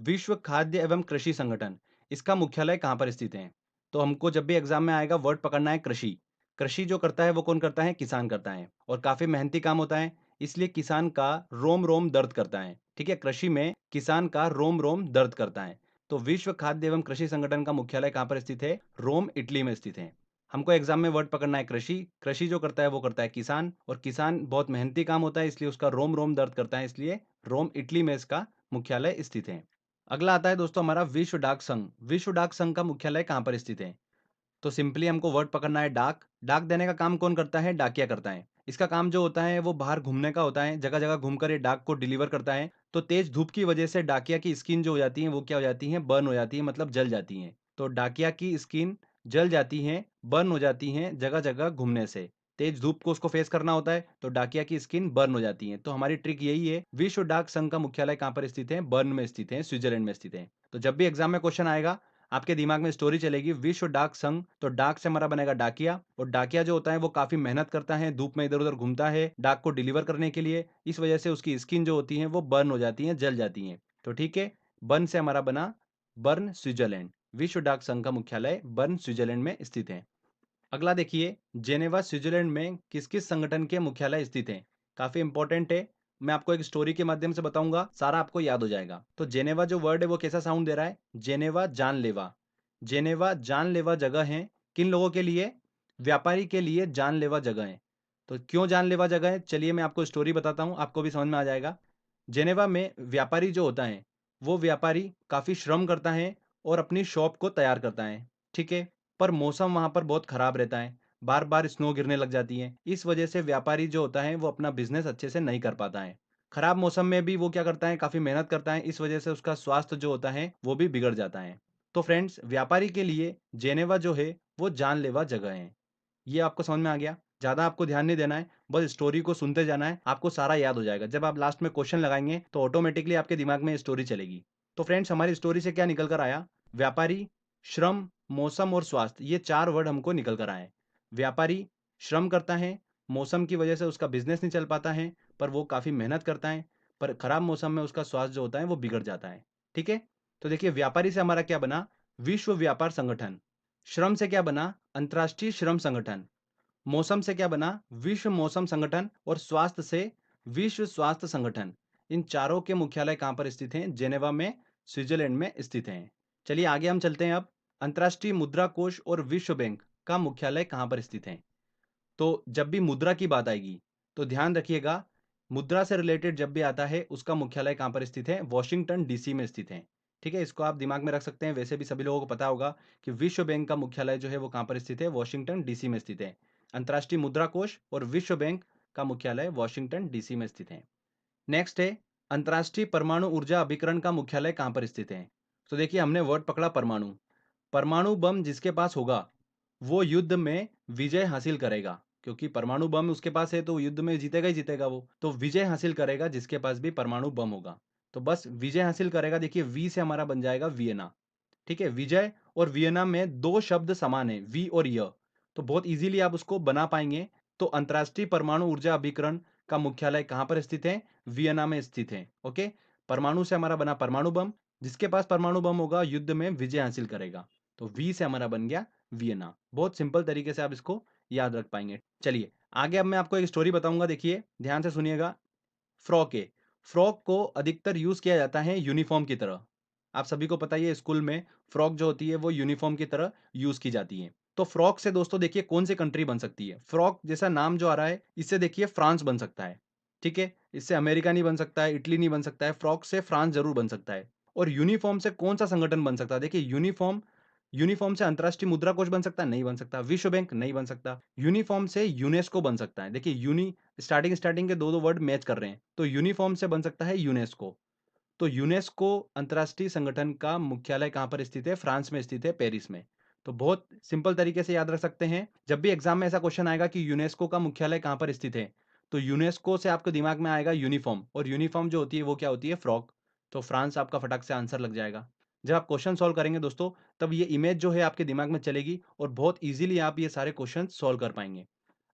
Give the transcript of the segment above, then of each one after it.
विश्व खाद्य एवं कृषि संगठन, इसका मुख्यालय कहाँ पर स्थित है? तो हमको जब भी एग्जाम में आएगा वर्ड पकड़ना है कृषि। कृषि जो करता है वो कौन करता है? किसान करता है और काफी मेहनती काम होता है, इसलिए किसान का रोम रोम दर्द करता है। ठीक है, कृषि में किसान का रोम रोम दर्द करता है। तो विश्व खाद्य एवं कृषि संगठन का मुख्यालय कहाँ पर स्थित है? रोम, इटली में स्थित है। हमको एग्जाम में वर्ड पकड़ना है कृषि। कृषि जो करता है वो करता है किसान, और किसान बहुत मेहनती काम होता है, इसलिए उसका रोम रोम दर्द करता है, इसलिए रोम, इटली में इसका मुख्यालय स्थित है। अगला आता है दोस्तों हमारा विश्व डाक संघ। विश्व डाक संघ का मुख्यालय कहाँ पर स्थित है? तो सिंपली हमको वर्ड पकड़ना है डाक। डाक देने का काम कौन करता है? डाकिया करता है। इसका काम जो होता है वो बाहर घूमने का होता है, जगह जगह घूमकर ये डाक को डिलीवर करता है। तो तेज धूप की वजह से डाकिया की स्किन जो हो जाती है वो क्या हो जाती है? बर्न हो जाती है, मतलब जल जाती है। तो डाकिया की स्किन जल जाती है, बर्न हो जाती है जगह जगह घूमने से। तेज धूप को उसको फेस करना होता है, तो डाकिया की स्किन बर्न हो जाती है। तो हमारी ट्रिक यही है। विश्व डाक संघ का मुख्यालय कहाँ पर स्थित है? बर्न में स्थित है, स्विट्जरलैंड में स्थित है। तो जब भी एग्जाम में क्वेश्चन आएगा, आपके दिमाग में स्टोरी चलेगी विश्व डाक संघ, तो डाक से हमारा बनेगा डाकिया, और डाकिया जो होता है वो काफी मेहनत करता है, धूप में इधर उधर घूमता है डाक को डिलीवर करने के लिए। इस वजह से उसकी स्किन जो होती है वो बर्न हो जाती है, जल जाती है। तो ठीक है, बर्न से हमारा बना बर्न, स्विट्जरलैंड। विश्व डाक संघ का मुख्यालय बर्न, स्विट्जरलैंड में स्थित है। अगला देखिए, जेनेवा स्विट्जरलैंड में किस किस संगठन के मुख्यालय स्थित हैं? काफी इंपॉर्टेंट है। मैं आपको एक स्टोरी के माध्यम से बताऊंगा, सारा आपको याद हो जाएगा। तो जेनेवा जो वर्ड है वो कैसा साउंड दे रहा है? जेनेवा, जानलेवा। जेनेवा जानलेवा जगह है। किन लोगों के लिए? व्यापारी के लिए जानलेवा जगह है। तो क्यों जानलेवा जगह है? चलिए मैं आपको स्टोरी बताता हूँ, आपको भी समझ में आ जाएगा। जेनेवा में व्यापारी जो होता है, वो व्यापारी काफी श्रम करता है और अपनी शॉप को तैयार करता है। ठीक है, पर मौसम वहां पर बहुत खराब रहता है, बार बार स्नो गिरने लग जाती है। इस वजह से व्यापारी जो होता है वो अपना बिजनेस अच्छे से नहीं कर पाता है। खराब मौसम में भी वो क्या करता है? काफी मेहनत करता है, इस वजह से उसका स्वास्थ्य जो होता है वो भी बिगड़ जाता है। तो फ्रेंड्स, व्यापारी के लिए जेनेवा जो है वो जानलेवा जगह है। ये आपको समझ में आ गया? ज़्यादा आपको ध्यान नहीं देना है, बस स्टोरी को सुनते जाना है, आपको सारा याद हो जाएगा। जब आप लास्ट में क्वेश्चन लगाएँगे, तो ऑटोमैटिकली आपके दिमाग में ये स्टोरी चलेगी। तो फ्रेंड्स, हमारी स्टोरी से क्या निकल कर आया? व्यापारी, श्रम, मौसम और स्वास्थ्य, ये 4 वर्ड हमको निकल कर आए। व्यापारी श्रम करता है, मौसम की वजह से उसका बिज़नेस नहीं चल पाता है, पर वो काफ़ी मेहनत करता है, पर खराब मौसम में उसका स्वास्थ्य जो होता है, वो बिगड़ जाता है। ठीक है? तो देखिए, व्यापारी से हमारा क्या बना? विश्व व्यापार संगठन। श्रम से क्या बना? अंतर्राष्ट्रीय श्रम संगठन। मौसम से क्या बना? विश्व मौसम संगठन, और स्वास्थ्य से विश्व स्वास्थ्य संगठन। इन चारों के मुख्यालय कहाँ पर स्थित हैं? जेनेवा में, स्विट्जरलैंड में स्थित हैं। चलिए आगे हम चलते हैं अब। अंतर्राष्ट्रीय मुद्रा कोष और विश्व बैंक का मुख्यालय कहाँ पर स्थित है? तो जब भी मुद्रा की बात आएगी, तो ध्यान रखिएगा, मुद्रा से रिलेटेड जब भी आता है उसका मुख्यालय कहाँ पर स्थित है? वॉशिंगटन डीसी में स्थित है। ठीक है, इसको आप दिमाग में रख सकते हैं। वैसे भी सभी लोगों को पता होगा कि विश्व बैंक का मुख्यालय जो है वो कहाँ पर स्थित है? वॉशिंगटन डीसी में स्थित है। अंतर्राष्ट्रीय मुद्रा कोष और विश्व बैंक का मुख्यालय वॉशिंगटन डीसी में स्थित है। नेक्स्ट है, अंतर्राष्ट्रीय परमाणु ऊर्जा अभिकरण का मुख्यालय कहाँ पर स्थित है? तो देखिए, हमने वर्ड पकड़ा परमाणु। परमाणु बम जिसके पास होगा, वो युद्ध में विजय हासिल करेगा, क्योंकि परमाणु बम उसके पास है तो युद्ध में जीतेगा ही जीतेगा वो। तो विजय हासिल करेगा जिसके पास भी परमाणु बम होगा। तो बस विजय हासिल करेगा, देखिए वी से हमारा बन जाएगा वियना। ठीक है, विजय और वियना में 2 शब्द समान है, वी और य। तो बहुत इजीली आप उसको बना पाएंगे। तो अंतर्राष्ट्रीय परमाणु ऊर्जा अभिकरण का मुख्यालय कहाँ पर स्थित है? वियना में स्थित है। ओके, परमाणु से हमारा बना परमाणु बम, जिसके पास परमाणु बम होगा युद्ध में विजय हासिल करेगा। तो वी से हमारा बन गया वियना। बहुत सिंपल तरीके से आप इसको याद रख पाएंगे। चलिए आगे, अब मैं आपको एक स्टोरी बताऊंगा, देखिए ध्यान से सुनिएगा। फ्रॉक है। फ्रॉक को अधिकतर यूज किया जाता है यूनिफॉर्म की तरह। आप सभी को पता ही है, स्कूल में फ्रॉक जो होती है वो यूनिफॉर्म की तरह यूज की जाती है। तो फ्रॉक से दोस्तों देखिए कौन सी कंट्री बन सकती है? फ्रॉक जैसा नाम जो आ रहा है, इससे देखिए फ्रांस बन सकता है। ठीक है, इससे अमेरिका नहीं बन सकता है, इटली नहीं बन सकता है, फ्रॉक से फ्रांस जरूर बन सकता है। और यूनिफॉर्म से कौन सा संगठन बन सकता है? देखिए, यूनिफॉर्म, यूनिफॉर्म से अंतरराष्ट्रीय मुद्रा कोष बन सकता है? नहीं बन सकता। विश्व बैंक नहीं बन सकता। यूनिफॉर्म से यूनेस्को बन सकता है। देखिए, यूनी स्टार्टिंग स्टार्टिंग के दो दो वर्ड मैच कर रहे हैं, तो यूनिफॉर्म से बन सकता है यूनेस्को। तो यूनेस्को अंतरराष्ट्रीय संगठन का मुख्यालय कहाँ पर स्थित है? फ्रांस में स्थित है, पेरिस में। तो बहुत सिंपल तरीके से याद रख सकते हैं। जब भी एग्जाम में ऐसा क्वेश्चन आएगा कि यूनेस्को का मुख्यालय कहाँ पर स्थित है, तो यूनेस्को से आपके दिमाग में आएगा यूनिफॉर्म, और यूनिफॉर्म जो होती है वो क्या होती है? फ्रॉक। तो फ्रांस आपका फटाक से आंसर लग जाएगा। जब आप क्वेश्चन सॉल्व करेंगे दोस्तों, तब ये इमेज जो है आपके दिमाग में चलेगी, और बहुत इजीली आप ये सारे क्वेश्चन सॉल्व कर पाएंगे।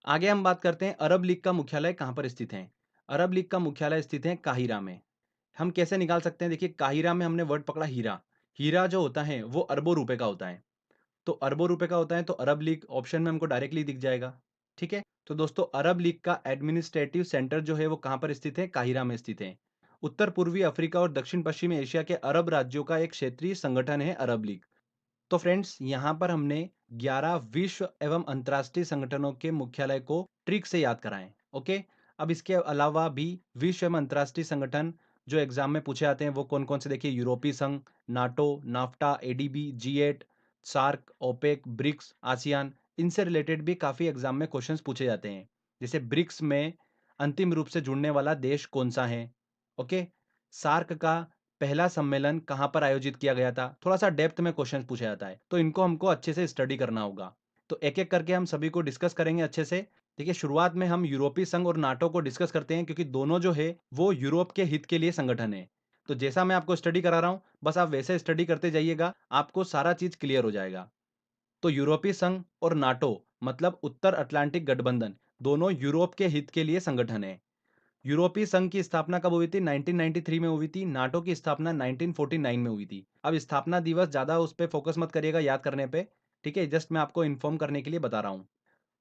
आगे हम बात करते हैं, अरब लीग का मुख्यालय कहाँ पर स्थित है? अरब लीग का मुख्यालय स्थित है काहिरा में। हम कैसे निकाल सकते हैं? देखिए, काहिरा में हमने वर्ड पकड़ा हीरा। हीरा जो होता है वो अरबों रुपए का होता है। तो अरबों रुपए का होता है तो अरब लीग ऑप्शन में हमको डायरेक्टली दिख जाएगा। ठीक है? तो दोस्तों, अरब लीग का एडमिनिस्ट्रेटिव सेंटर जो है वो कहाँ पर स्थित है? काहिरा में स्थित है। उत्तर पूर्वी अफ्रीका और दक्षिण पश्चिमी एशिया के अरब राज्यों का एक क्षेत्रीय संगठन है अरब लीग। तो फ्रेंड्स, यहाँ पर हमने 11 विश्व एवं अंतर्राष्ट्रीय संगठनों के मुख्यालय को ट्रिक से याद कराएं। ओके। अब इसके अलावा भी विश्व एवं अंतर्राष्ट्रीय संगठन जो एग्जाम में पूछे जाते हैं वो कौन कौन से? देखिए, यूरोपीय संघ, NATO, NAFTA, ADB, G eight, SAARC, OPEC, BRICS, ASEAN. इनसे रिलेटेड भी काफी एग्जाम में क्वेश्चंस पूछे जाते हैं। जैसे ब्रिक्स में अंतिम रूप से जुड़ने वाला देश कौन सा है? ओके। सार्क का पहला सम्मेलन कहाँ पर आयोजित किया गया था? थोड़ा-सा डेप्थ में क्वेश्चन पूछा जाता है, तो इनको हमको अच्छे से स्टडी करना होगा। तो एक-एक करके हम सभी को डिस्कस करेंगे अच्छे से। देखिए, शुरुआत में हम यूरोपीय संघ और नाटो को डिस्कस करते हैं क्योंकि दोनों जो है वो यूरोप के हित के लिए संगठन है। तो जैसा मैं आपको स्टडी करा रहा हूँ, बस आप वैसे स्टडी करते जाइएगा, आपको सारा चीज़ क्लियर हो जाएगा। तो यूरोपीय संघ और नाटो मतलब उत्तर अटलांटिक गठबंधन, दोनों यूरोप के हित के लिए संगठन है। यूरोपीय संघ की स्थापना कब हुई थी? 1993 में हुई थी। नाटो की स्थापना 1949 में हुई थी। अब स्थापना दिवस ज़्यादा उस पे फोकस मत करिएगा याद करने पे, ठीक है? जस्ट मैं आपको इन्फॉर्म करने के लिए बता रहा हूँ।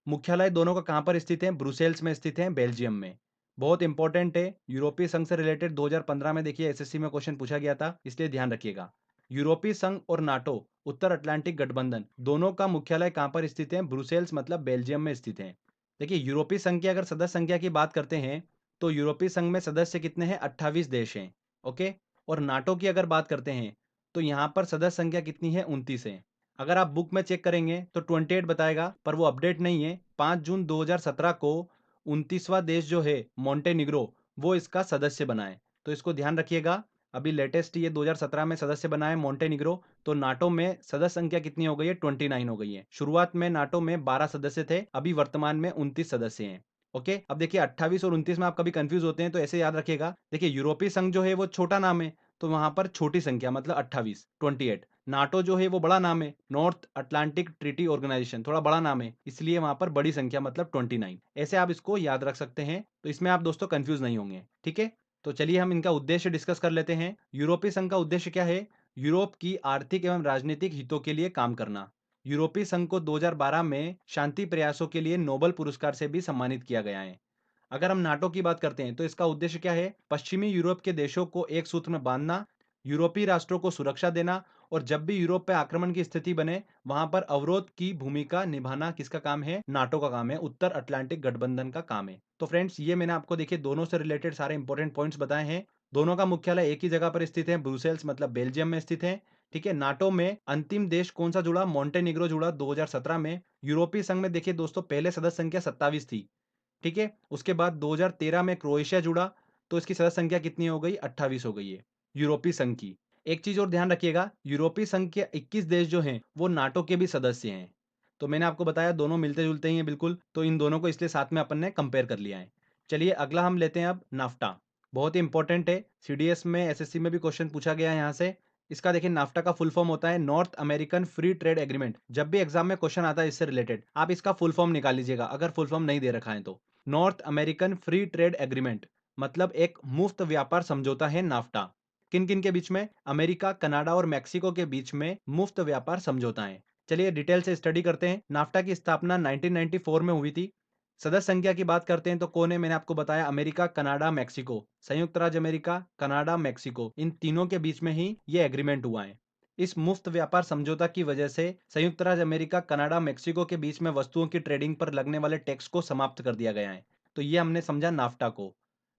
मुख्यालय दोनों का कहाँ पर स्थित है? ब्रुसेल्स में स्थित है, बेल्जियम में। बहुत इंपॉर्टेंट है। यूरोपीय संघ से रिलेटेड 2015 में देखिए एसएससी में क्वेश्चन पूछा गया था, इसलिए ध्यान रखिएगा। यूरोपीय संघ और नाटो, उत्तर अटलांटिक गठबंधन, दोनों का मुख्यालय कहाँ पर स्थित है? ब्रुसेल्स मतलब बेल्जियम में स्थित है। देखिए, यूरोपीय संघ की अगर सदस्य संख्या की बात करते हैं, तो यूरोपीय संघ में सदस्य कितने हैं? 28 देश हैं। ओके। और नाटो की अगर बात करते हैं, तो यहाँ पर सदस्य संख्या कितनी है? 29 है। अगर आप बुक में चेक करेंगे तो 28 बताएगा, पर वो अपडेट नहीं है। 5 जून 2017 को 29वां देश जो है मोंटेनिग्रो, वो इसका सदस्य बना है। तो इसको ध्यान रखिएगा। अभी लेटेस्ट ये 2017 में सदस्य बना है मोंटेनिग्रो। तो नाटो में सदस्य संख्या कितनी हो गई है? 29 हो गई है। शुरुआत में नाटो में 12 सदस्य थे, अभी वर्तमान में 29 सदस्य हैं। ओके। अब देखिए, 28 और 29 में आप कभी कंफ्यूज होते हैं तो ऐसे याद रखिएगा। देखिए, यूरोपीय संघ जो है वो छोटा नाम है, तो वहां पर छोटी संख्या मतलब 28, 28। नाटो जो है वो बड़ा नाम है, नॉर्थ अटलांटिक ट्रीटी ऑर्गेनाइजेशन, थोड़ा बड़ा नाम है, इसलिए वहां पर बड़ी संख्या मतलब 29। ऐसे आप इसको याद रख सकते हैं, तो इसमें आप दोस्तों कंफ्यूज नहीं होंगे। ठीक है? तो चलिए हम इनका उद्देश्य डिस्कस कर लेते हैं। यूरोपीय संघ का उद्देश्य क्या है? यूरोप की आर्थिक एवं राजनीतिक हितों के लिए काम करना। यूरोपीय संघ को 2012 में शांति प्रयासों के लिए नोबेल पुरस्कार से भी सम्मानित किया गया है। अगर हम नाटो की बात करते हैं तो इसका उद्देश्य क्या है? पश्चिमी यूरोप के देशों को एक सूत्र में बांधना, यूरोपीय राष्ट्रों को सुरक्षा देना, और जब भी यूरोप पे आक्रमण की स्थिति बने वहां पर अवरोध की भूमिका निभाना किसका काम है? नाटो का काम है, उत्तर अटलांटिक गठबंधन का काम है। तो फ्रेंड्स, ये मैंने आपको देखिए दोनों से रिलेटेड सारे इंपॉर्टेंट पॉइंट्स बताए हैं। दोनों का मुख्यालय एक ही जगह पर स्थित है, ब्रुसेल्स मतलब बेल्जियम में स्थित है। ठीक है? नाटो में अंतिम देश कौन सा जुड़ा? मोंटेनिग्रो जुड़ा 2017 में। यूरोपीय संघ में देखिए दोस्तों, पहले सदस्य संख्या 27 थी। ठीक है? उसके बाद 2013 में क्रोएशिया जुड़ा, तो इसकी सदस्य संख्या कितनी हो गई? 28 हो गई है यूरोपीय संघ की। एक चीज और ध्यान रखिएगा, यूरोपीय संघ के 21 देश जो हैं वो नाटो के भी सदस्य हैं। तो मैंने आपको बताया दोनों मिलते जुलते ही हैं बिल्कुल, तो इन दोनों को इसलिए साथ में अपन ने कंपेयर कर लिया है। चलिए अगला हम लेते हैं अब नाफ्टा। बहुत ही इंपॉर्टेंट है, सीडीएस में एसएससी में भी क्वेश्चन पूछा गया है यहाँ से। इसका देखिए, नाफ्टा का फुल फॉर्म होता है north American free trade agreement. जब भी एग्जाम में क्वेश्चन आता है इससे रिलेटेड, आप इसका फुल फॉर्म निकाल लीजिएगा अगर फुल फॉर्म नहीं दे रखा है तो। North American free trade agreement मतलब एक मुफ्त व्यापार समझौता है नाफ्टा। किन किन के बीच में? अमेरिका, कनाडा और मेक्सिको के बीच में मुफ्त व्यापार समझौता है। चलिए डिटेल से स्टडी करते हैं। नाफ्टा की स्थापना 1994 में हुई थी। सदस्य संख्या की बात करते हैं तो कौन है? मैंने आपको बताया, अमेरिका, कनाडा, मेक्सिको। संयुक्त राज्य अमेरिका, कनाडा, मेक्सिको, इन तीनों के बीच में ही ये एग्रीमेंट हुआ है। इस मुफ्त व्यापार समझौता की वजह से संयुक्त राज्य अमेरिका, कनाडा, मेक्सिको के बीच में वस्तुओं की ट्रेडिंग पर लगने वाले टैक्स को समाप्त कर दिया गया है। तो ये हमने समझा नाफ्टा को,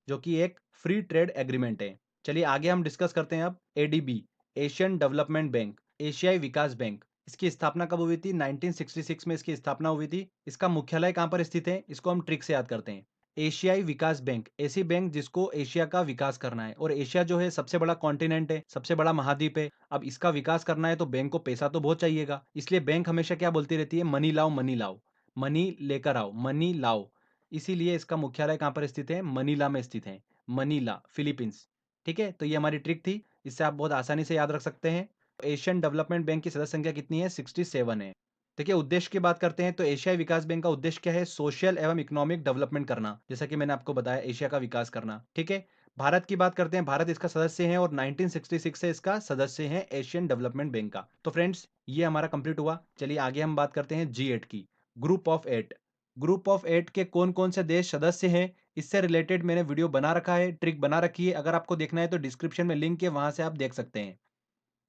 जो कि एक फ्री ट्रेड एग्रीमेंट है। चलिए आगे हम डिस्कस करते हैं अब एडीबी, एशियन डेवलपमेंट बैंक, एशियाई विकास बैंक। इसकी स्थापना कब हुई थी? 1966 में इसकी स्थापना हुई थी। इसका मुख्यालय कहाँ पर स्थित है? इसको हम ट्रिक से याद करते हैं। एशियाई विकास बैंक, ऐसी बैंक जिसको एशिया का विकास करना है, और एशिया जो है सबसे बड़ा कॉन्टिनेंट है, सबसे बड़ा महाद्वीप है। अब इसका विकास करना है तो बैंक को पैसा तो बहुत चाहिएगा, इसलिए बैंक हमेशा क्या बोलती रहती है? मनी लाओ, मनी लाओ, मनी लेकर आओ, मनी लाओ। इसीलिए इसका मुख्यालय कहाँ पर स्थित है? मनीला में स्थित है, मनीला, फिलीपींस। ठीक है? तो ये हमारी ट्रिक थी, इससे आप बहुत आसानी से याद रख सकते हैं। एशियन डेवलपमेंट बैंक की सदस्य संख्या कितनी है? 67 है। देखिए उद्देश्य की बात करते हैं तो एशियाई विकास बैंक का उद्देश्य क्या है? सोशल एवं इकोनॉमिक डेवलपमेंट करना, जैसा कि मैंने आपको बताया, एशिया का विकास करना। ठीक है? भारत की बात करते हैं, भारत इसका सदस्य है और 1966 से इसका सदस्य है एशियन डेवलपमेंट बैंक का। तो फ्रेंड्स, ये हमारा कंप्लीट हुआ। चलिए आगे हम बात करते हैं G8 की, ग्रुप ऑफ 8। ग्रुप ऑफ 8 के कौन-कौन से देश सदस्य हैं, इससे रिलेटेड मैंने वीडियो बना रखा है, ट्रिक बना रखी है। अगर आपको देखना है तो डिस्क्रिप्शन में लिंक है, वहाँ से आप देख सकते हैं।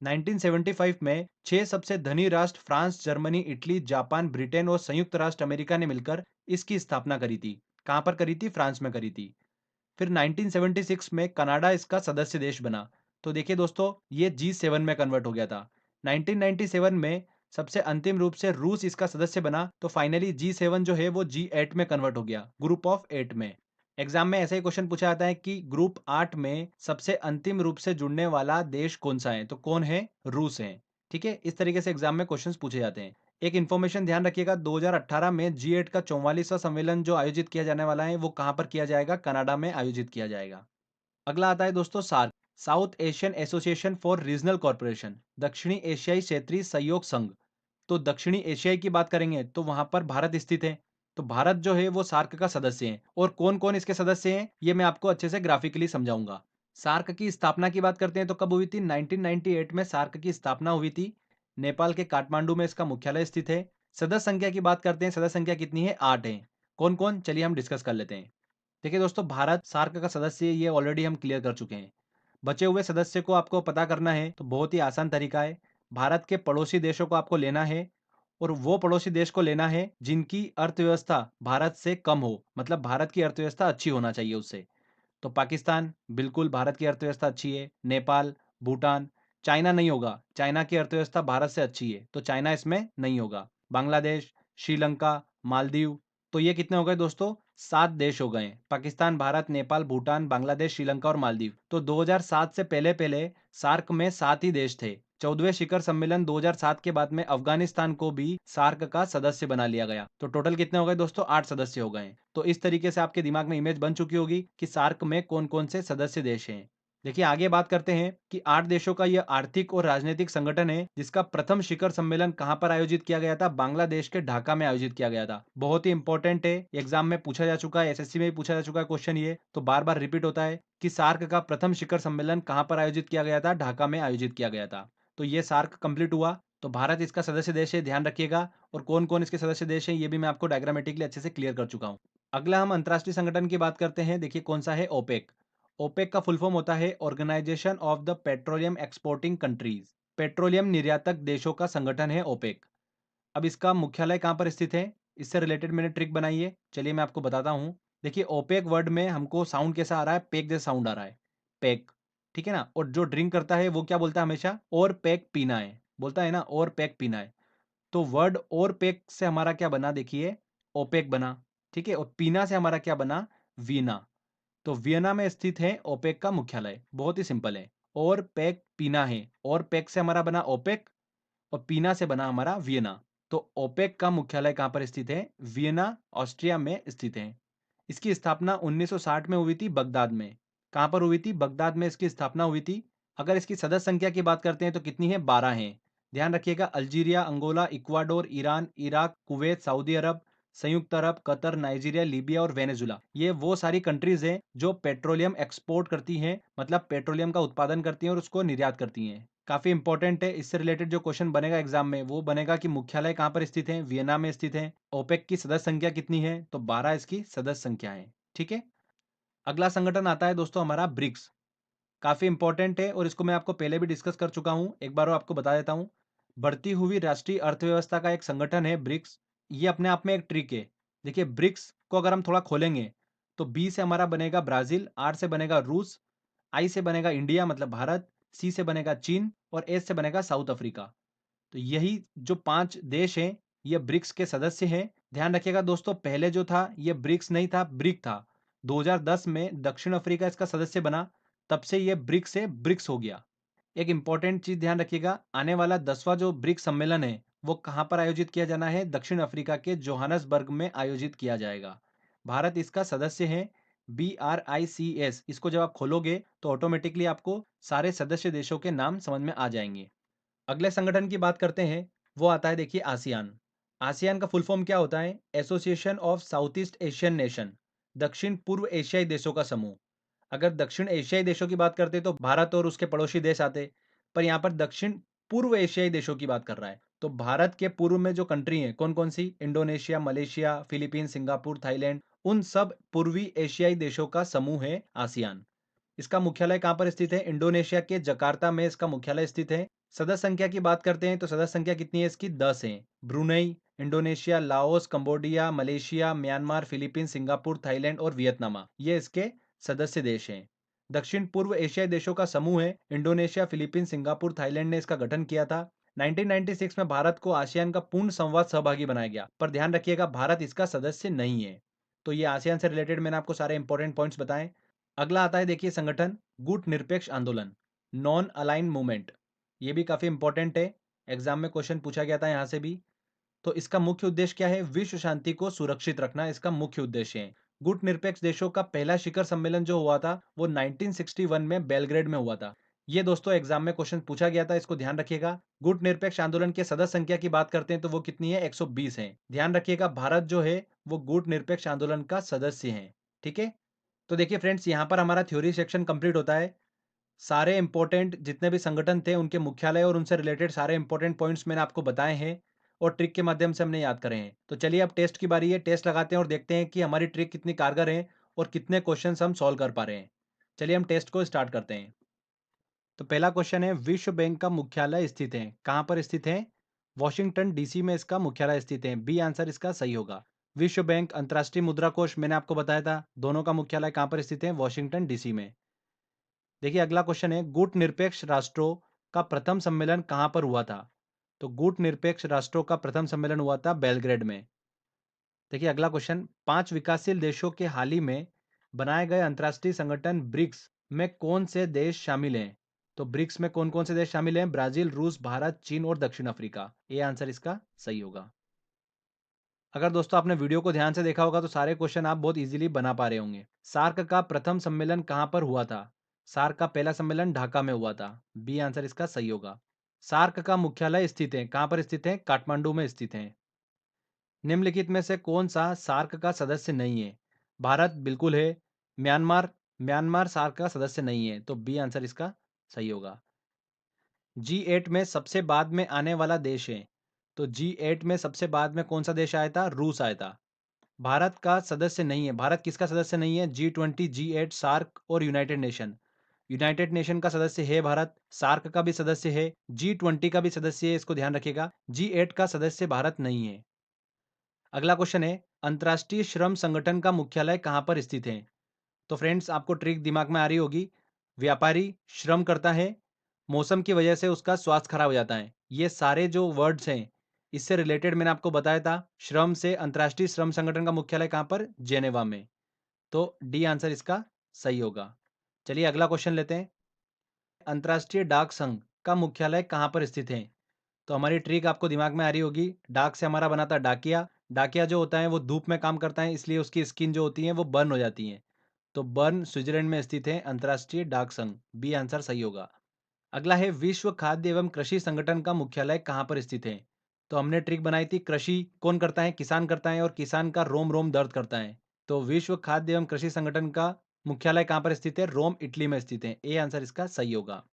1975 में 6 सबसे धनी राष्ट्र France, Germany, Italy, Japan, Britain और संयुक्त राष्ट्र अमेरिका ने मिलकर इसकी स्थापना करी थी। कहाँ पर करी थी? फ्रांस में करी थी। फिर 1976 में कनाडा इसका सदस्य देश बना। तो देखिए दोस्तों, ये G7 में कन्वर्ट हो गया था। 1997 में सबसे अंतिम रूप से रूस इसका सदस्य बना, तो फाइनली G7 जो है वो G8 में कन्वर्ट हो गया, ग्रुप ऑफ 8 में। एग्जाम में ऐसा ही क्वेश्चन पूछा जाता है कि ग्रुप 8 में सबसे अंतिम रूप से जुड़ने वाला देश कौन सा है? तो कौन है? रूस है। ठीक है, इस तरीके से एग्जाम में क्वेश्चंस पूछे जाते हैं। एक इन्फॉर्मेशन ध्यान रखिएगा, 2018 में G8 का 44वां सम्मेलन जो आयोजित किया जाने वाला है, वो कहाँ पर किया जाएगा? कनाडा में आयोजित किया जाएगा। अगला आता है दोस्तों SAARC, south Asian association for regional corporation, दक्षिणी एशियाई क्षेत्रीय सहयोग संघ। तो दक्षिणी एशियाई की बात करेंगे तो वहां पर भारत स्थित है। तो भारत जो है वो सार्क का सदस्य है, और कौन कौन इसके सदस्य हैं ये मैं आपको अच्छे से ग्राफिकली समझाऊंगा। सार्क की स्थापना की बात करते हैं तो कब हुई थी? 1998 में सार्क की स्थापना हुई थी। नेपाल के काठमांडू में इसका मुख्यालय स्थित है। सदस्य संख्या की बात करते हैं, सदस्य संख्या कितनी है? 8 है। कौन कौन? चलिए हम डिस्कस कर लेते हैं। देखिए दोस्तों, भारत सार्क का सदस्य है, ये ऑलरेडी हम क्लियर कर चुके हैं। बचे हुए सदस्य को आपको पता करना है तो बहुत ही आसान तरीका है। भारत के पड़ोसी देशों को आपको लेना है, और वो पड़ोसी देश को लेना है जिनकी अर्थव्यवस्था भारत से कम हो, मतलब भारत की अर्थव्यवस्था अच्छी होना चाहिए उससे। तो पाकिस्तान, बिल्कुल भारत की अर्थव्यवस्था अच्छी है। नेपाल, भूटान, चाइना नहीं होगा, चाइना की अर्थव्यवस्था भारत से अच्छी है, तो चाइना इसमें नहीं होगा। बांग्लादेश, श्रीलंका, मालदीव। तो ये कितने हो गए दोस्तों? 7 देश हो गए। पाकिस्तान, भारत, नेपाल, भूटान, बांग्लादेश, श्रीलंका और मालदीव। तो 2007 से पहले सार्क में 7 ही देश थे। 14वें शिखर सम्मेलन 2007 के बाद में अफगानिस्तान को भी सार्क का सदस्य बना लिया गया। तो टोटल कितने हो गए दोस्तों? 8 सदस्य हो गए। तो इस तरीके से आपके दिमाग में इमेज बन चुकी होगी कि सार्क में कौन कौन से सदस्य देश हैं। देखिए आगे बात करते हैं कि 8 देशों का यह आर्थिक और राजनीतिक संगठन है, जिसका प्रथम शिखर सम्मेलन कहां पर आयोजित किया गया था? बांग्लादेश के ढाका में आयोजित किया गया था। बहुत ही इंपॉर्टेंट है, एग्जाम में पूछा जा चुका है, एसएससी में भी पूछा जा चुका है क्वेश्चन, ये तो बार बार रिपीट होता है कि सार्क का प्रथम शिखर सम्मेलन कहां पर आयोजित किया गया था? ढाका में आयोजित किया गया था। तो ये सार्क कंप्लीट हुआ। तो भारत इसका सदस्य देश है, ध्यान रखिएगा। और कौन कौन इसके सदस्य देश हैं ये भी मैं आपको डायग्रामेटिकली अच्छे से क्लियर कर चुका हूं। अगला हम अंतरराष्ट्रीय संगठन की बात करते हैं। देखिए कौन सा है? ओपेक। ओपेक का फुल फॉर्म होता है organization of the petroleum exporting countries. Petroleum निर्यातक देशों का संगठन है ओपेक। अब इसका मुख्यालय कहाँ पर स्थित है? इससे रिलेटेड मैंने ट्रिक बनाई है, चलिए मैं आपको बताता हूँ। देखिए ओपेक वर्ड में हमको साउंड कैसा आ रहा है? पेक जैसा साउंड आ रहा है, पेक। ठीक है ना? और जो ड्रिंक करता है वो क्या बोलता है हमेशा? और पेक पीना है, बोलता है ना, और पेक पीना है। तो वर्ड और पेक से हमारा क्या बना? देखिए ओपेक बना। ठीक है, और पीना से हमारा क्या बना? वीना। तो वियना में स्थित है ओपेक का मुख्यालय। बहुत ही सिंपल है, और पेक पीना है, और पेक से हमारा बना ओपेक, और पीना से बना हमारा वियना। तो ओपेक का मुख्यालय कहां पर स्थित है? वियना, ऑस्ट्रिया में स्थित है। इसकी स्थापना 1960 में हुई थी बगदाद में। कहां पर हुई थी? बगदाद में इसकी स्थापना हुई थी। अगर इसकी सदस्य संख्या की बात करते हैं तो कितनी है? 12 है। ध्यान रखिएगा, Algeria, Angola, Ecuador, Iran, Iraq, Kuwait, Saudi Arab, संयुक्त अरब, कतर, नाइजीरिया, लीबिया और वेनेजुला, ये वो सारी कंट्रीज हैं जो पेट्रोलियम एक्सपोर्ट करती हैं, मतलब पेट्रोलियम का उत्पादन करती हैं और उसको निर्यात करती हैं। काफी इंपॉर्टेंट है। इससे रिलेटेड जो क्वेश्चन बनेगा एग्जाम में वो बनेगा कि मुख्यालय कहां पर स्थित है? वियना में स्थित है। ओपेक की सदस्य संख्या कितनी है? तो 12 इसकी सदस्य संख्या है। ठीक है, अगला संगठन आता है दोस्तों हमारा ब्रिक्स। काफी इंपॉर्टेंट है और इसको मैं आपको पहले भी डिस्कस कर चुका हूं, एक बार और आपको बता देता हूं। बढ़ती हुई राष्ट्रीय अर्थव्यवस्था का एक संगठन है ब्रिक्स। ये अपने आप में एक ट्रिक है। देखिए ब्रिक्स को अगर हम थोड़ा खोलेंगे तो बी से हमारा बनेगा ब्राजील, आर से बनेगा रूस, आई से बनेगा इंडिया मतलब भारत, सी से बनेगा चीन और एस से बनेगा साउथ अफ्रीका। तो यही जो 5 देश हैं ये ब्रिक्स के सदस्य हैं। ध्यान रखिएगा दोस्तों, पहले जो था ये ब्रिक्स नहीं था, ब्रिक था। 2010 में दक्षिण अफ्रीका इसका सदस्य बना, तब से ये ब्रिक्स से ब्रिक्स हो गया। एक इंपॉर्टेंट चीज ध्यान रखिएगा, आने वाला 10वां जो ब्रिक्स सम्मेलन है वो कहां पर आयोजित किया जाना है? दक्षिण अफ्रीका के जोहानसबर्ग में आयोजित किया जाएगा। भारत इसका सदस्य है। BRICS, इसको जब आप खोलोगे तो ऑटोमेटिकली आपको सारे सदस्य देशों के नाम समझ में आ जाएंगे। अगले संगठन की बात करते हैं, वो आता है देखिए आसियान। आसियान का फुल फॉर्म क्या होता है? Association of south east Asian nation, दक्षिण पूर्व एशियाई देशों का समूह। अगर दक्षिण एशियाई देशों की बात करते तो भारत और उसके पड़ोसी देश आते, पर यहाँ पर दक्षिण पूर्व एशियाई देशों की बात कर रहा है। तो भारत के पूर्व में जो कंट्री है कौन कौन सी, Indonesia, Malaysia, Philippines, Singapore, Thailand, उन सब पूर्वी एशियाई देशों का समूह है आसियान। इसका मुख्यालय कहाँ पर स्थित है, इंडोनेशिया के जकार्ता में इसका मुख्यालय स्थित है। सदस्य संख्या की बात करते हैं तो सदस्य संख्या कितनी है इसकी, 10 है। Brunei, Indonesia, Laos, Cambodia, Malaysia, Myanmar, Philippines, Singapore, Thailand और वियतनाम, ये इसके सदस्य देश हैं। दक्षिण पूर्व एशियाई देशों का समूह है, इंडोनेशिया, फिलीपींस, सिंगापुर, थाईलैंड ने इसका गठन किया था। 1996 में भारत को आसियान का पूर्ण संवाद सहभागी बनाया गया, पर ध्यान रखिएगा भारत इसका सदस्य नहीं है। तो ये आसियान से रिलेटेड मैंने आपको सारे इंपॉर्टेंट पॉइंट्स बताए। अगला आता है देखिए संगठन, गुट निरपेक्ष आंदोलन, नॉन अलाइन मूवमेंट। ये भी काफी इंपॉर्टेंट है, एग्जाम में क्वेश्चन पूछा गया था यहाँ से भी। तो इसका मुख्य उद्देश्य क्या है, विश्व शांति को सुरक्षित रखना इसका मुख्य उद्देश्य है। गुट निरपेक्ष देशों का पहला शिखर सम्मेलन जो हुआ था वो 1961 में बेलग्रेड में हुआ था। ये दोस्तों एग्जाम में क्वेश्चन पूछा गया था, इसको ध्यान रखिएगा। गुट निरपेक्ष आंदोलन के सदस्य संख्या की बात करते हैं तो वो कितनी है, 120 है। ध्यान रखिएगा भारत जो है वो गुट निरपेक्ष आंदोलन का सदस्य है। ठीक है, तो देखिए फ्रेंड्स यहाँ पर हमारा थ्योरी सेक्शन कंप्लीट होता है। सारे इंपॉर्टेंट जितने भी संगठन थे उनके मुख्यालय और उनसे रिलेटेड सारे इंपॉर्टेंट पॉइंट्स मैंने आपको बताए हैं और ट्रिक के माध्यम से हमने याद करे हैं। तो चलिए अब टेस्ट की बारी है, टेस्ट लगाते हैं और देखते हैं कि हमारी ट्रिक कितनी कारगर है और कितने क्वेश्चन हम सॉल्व कर पा रहे हैं। चलिए हम टेस्ट को स्टार्ट करते हैं। तो पहला क्वेश्चन है, विश्व बैंक का मुख्यालय स्थित है, कहाँ पर स्थित है, वॉशिंगटन डीसी में इसका मुख्यालय स्थित है। बी आंसर इसका सही होगा। विश्व बैंक, अंतर्राष्ट्रीय मुद्रा कोष मैंने आपको बताया था, दोनों का मुख्यालय कहाँ पर स्थित है, वॉशिंगटन डीसी में। देखिए अगला क्वेश्चन है, गुट निरपेक्ष राष्ट्रों का प्रथम सम्मेलन कहां पर हुआ था। तो गुट निरपेक्ष राष्ट्रों का प्रथम सम्मेलन हुआ था बेलग्रेड में। देखिए अगला क्वेश्चन, 5 विकासशील देशों के हाल ही में बनाए गए अंतर्राष्ट्रीय संगठन ब्रिक्स में कौन से देश शामिल हैं। तो ब्रिक्स में कौन कौन से देश शामिल हैं, ब्राजील, रूस, भारत, चीन और दक्षिण अफ्रीका। ये आंसर इसका सही होगा। अगर दोस्तों आपने वीडियो को ध्यान से देखा होगा तो सारे क्वेश्चन आप बहुत इजीली बना पा रहे होंगे। सार्क का प्रथम सम्मेलन कहां पर हुआ था। सार्क का पहला सम्मेलन ढाका में हुआ था। बी आंसर इसका सही होगा। सार्क का मुख्यालय स्थित है, कहां पर स्थित है, काठमांडू में स्थित है। निम्नलिखित में से कौन सा सार्क का सदस्य नहीं है। भारत बिल्कुल है। म्यांमार, म्यांमार सार्क का सदस्य नहीं है, तो बी आंसर इसका सही होगा। G8 में सबसे बाद में आने वाला देश है। तो G8 में सबसे बाद में कौन सा देश आया था, रूस आया था। भारत का सदस्य नहीं है। भारत किसका सदस्य नहीं है, G20, G8, सार्क और यूनाइटेड नेशन। यूनाइटेड नेशन का सदस्य है भारत, सार्क का भी सदस्य है, G20 का भी सदस्य है, इसको ध्यान रखिएगा। G8 का सदस्य भारत नहीं है। अगला क्वेश्चन है, अंतर्राष्ट्रीय श्रम संगठन का मुख्यालय कहां पर स्थित है। तो फ्रेंड्स आपको ट्रिक दिमाग में आ रही होगी। व्यापारी श्रम करता है, मौसम की वजह से उसका स्वास्थ्य खराब हो जाता है। ये सारे जो वर्ड्स हैं इससे रिलेटेड मैंने आपको बताया था। श्रम से अंतर्राष्ट्रीय श्रम संगठन का मुख्यालय कहां पर, जेनेवा में। तो डी आंसर इसका सही होगा। चलिए अगला क्वेश्चन लेते हैं। अंतर्राष्ट्रीय डाक संघ का मुख्यालय कहां पर स्थित है। तो हमारी ट्रिक आपको दिमाग में आ रही होगी। डाक से हमारा बना था डाकिया। डाकिया जो होता है वो धूप में काम करता है, इसलिए उसकी स्किन जो होती है वो बर्न हो जाती है। तो बर्न स्विट्जरलैंड में स्थित है अंतर्राष्ट्रीय डाक संघ। बी आंसर सही होगा। अगला है, विश्व खाद्य एवं कृषि संगठन का मुख्यालय कहाँ पर स्थित है। तो हमने ट्रिक बनाई थी, कृषि कौन करता है, किसान करता है, और किसान का रोम रोम दर्द करता है। तो विश्व खाद्य एवं कृषि संगठन का मुख्यालय कहाँ पर स्थित है, रोम इटली में स्थित है। ए आंसर इसका सही होगा।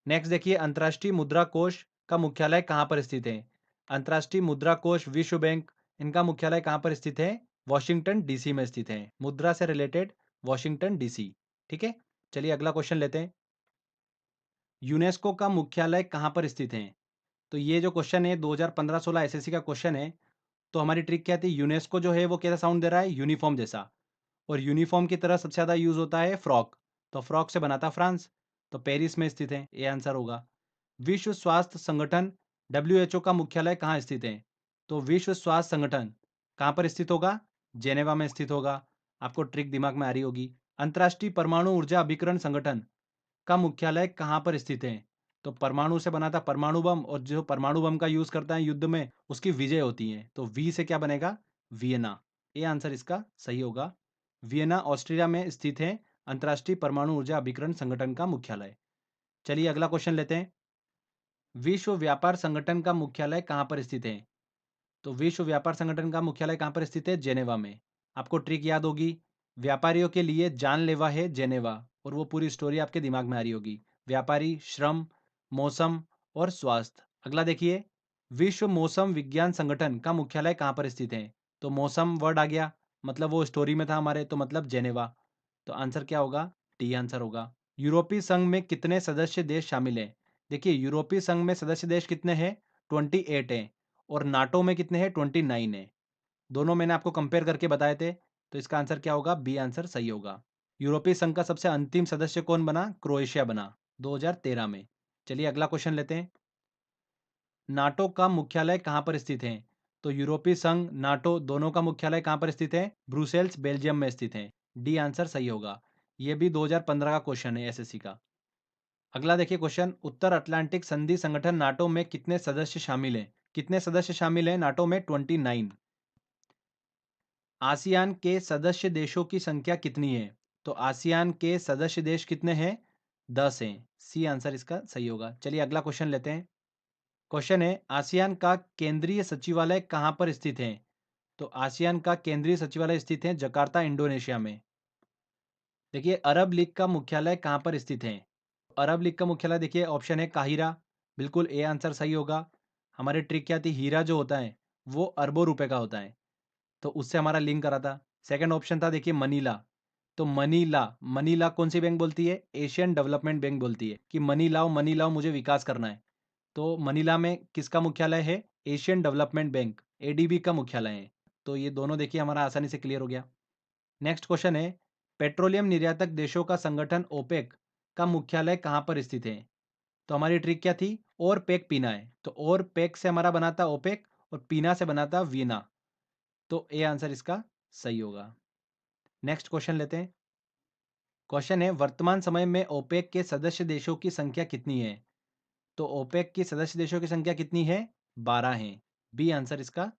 नेक्स्ट देखिए, अंतर्राष्ट्रीय मुद्रा कोष का मुख्यालय कहाँ पर स्थित है। अंतर्राष्ट्रीय मुद्रा कोष, विश्व बैंक, इनका मुख्यालय कहाँ पर स्थित है, वॉशिंगटन डीसी में स्थित है। मुद्रा से रिलेटेड वॉशिंगटन डीसी। ठीक है, चलिए अगला क्वेश्चन लेते हैं। यूनेस्को का मुख्यालय कहाँ पर स्थित है। तो ये जो क्वेश्चन है 2015-16 एसएससी का क्वेश्चन है। तो हमारी ट्रिक क्या थी, यूनेस्को जो है वो कैसा साउंड दे रहा है, यूनिफॉर्म जैसा। और यूनिफॉर्म की तरह सबसे ज़्यादा यूज होता है फ्रॉक। तो फ्रॉक से बना था फ्रांस। तो पेरिस में स्थित है, ये आंसर होगा। विश्व स्वास्थ्य संगठन WHO का मुख्यालय कहाँ स्थित है। तो विश्व स्वास्थ्य संगठन कहाँ पर स्थित होगा, जेनेवा में स्थित होगा। आपको ट्रिक दिमाग में आ रही होगी। अंतर्राष्ट्रीय परमाणु ऊर्जा अभिकरण संगठन का मुख्यालय कहाँ पर स्थित है। तो परमाणु से बना था परमाणु बम, और जो परमाणु बम का यूज करता है युद्ध में उसकी विजय होती है। तो वी से क्या बनेगा, वियना। ये आंसर इसका सही होगा। वियना ऑस्ट्रिया में स्थित है अंतर्राष्ट्रीय परमाणु ऊर्जा अभिकरण संगठन का मुख्यालय। चलिए अगला क्वेश्चन लेते हैं। विश्व व्यापार संगठन का मुख्यालय कहाँ पर स्थित है। तो विश्व व्यापार संगठन का मुख्यालय कहाँ पर स्थित है, जेनेवा में। आपको ट्रिक याद होगी, व्यापारियों के लिए जानलेवा है जेनेवा। और वो पूरी स्टोरी आपके दिमाग में आ रही होगी। व्यापारी, श्रम, मौसम और स्वास्थ्य। अगला देखिए, विश्व मौसम विज्ञान संगठन का मुख्यालय कहाँ पर स्थित है? तो मौसम वर्ड आ गया, मतलब वो स्टोरी में था हमारे, तो मतलब जेनेवा। तो आंसर क्या होगा? डी आंसर होगा। यूरोपीय संघ में कितने सदस्य देश शामिल हैं? देखिए, यूरोपीय संघ में सदस्य देश कितने हैं? 28 हैं। और नाटो में कितने हैं? 29 हैं। दोनों मैंने आपको कंपेयर करके बताए थे, तो इसका आंसर क्या होगा? बी आंसर सही होगा। यूरोपीय संघ का सबसे अंतिम सदस्य कौन बना? क्रोएशिया बना 2013 में। चलिए अगला क्वेश्चन लेते हैं। नाटो का मुख्यालय कहाँ पर स्थित है? तो यूरोपीय संघ, नाटो दोनों का मुख्यालय कहाँ पर स्थित है? ब्रुसेल्स, बेल्जियम में स्थित है। डी आंसर सही होगा। यह भी 2015 का क्वेश्चन है एसएससी का। अगला देखिए क्वेश्चन, उत्तर अटलांटिक संधि संगठन नाटो में कितने सदस्य शामिल हैं? कितने सदस्य शामिल हैं नाटो में? 29। आसियान के सदस्य देशों की संख्या कितनी है? तो आसियान के सदस्य देश कितने हैं? 10 हैं। सी आंसर इसका सही होगा। चलिए अगला क्वेश्चन लेते हैं। क्वेश्चन है, आसियान का केंद्रीय सचिवालय कहाँ पर स्थित है? तो आसियान का केंद्रीय सचिवालय स्थित है जकार्ता, इंडोनेशिया में। देखिए, अरब लीग का मुख्यालय कहाँ पर स्थित है? अरब लीग का मुख्यालय देखिए, ऑप्शन है काहिरा, बिल्कुल ए आंसर सही होगा। हमारी ट्रिक क्या थी? हीरा जो होता है वो अरबों रुपए का होता है, तो उससे हमारा लिंक करा था। सेकंड ऑप्शन था देखिए मनीला, तो मनीला, मनीला कौन सी बैंक बोलती है? एशियन डेवलपमेंट बैंक बोलती है कि मनी लाओ मुझे विकास करना है। तो मनीला में किसका मुख्यालय है? एशियन डेवलपमेंट बैंक, एडीबी का मुख्यालय है। तो ये दोनों देखिए हमारा आसानी से क्लियर हो गया। नेक्स्ट क्वेश्चन है, पेट्रोलियम निर्यातक देशों का संगठन ओपेक का मुख्यालय कहाँ पर स्थित है? तो हमारी ट्रिक क्या थी? और पैक पीना है, तो और पैक से हमारा बना था ओपेक और पीना से बना था वीना। तो ए आंसर इसका सही होगा। नेक्स्ट क्वेश्चन लेते हैं। क्वेश्चन है, वर्तमान समय में ओपेक के सदस्य देशों की संख्या कितनी है? तो ओपेक के सदस्य देशों की संख्या कितनी है? 12 है। बी आंसर इसका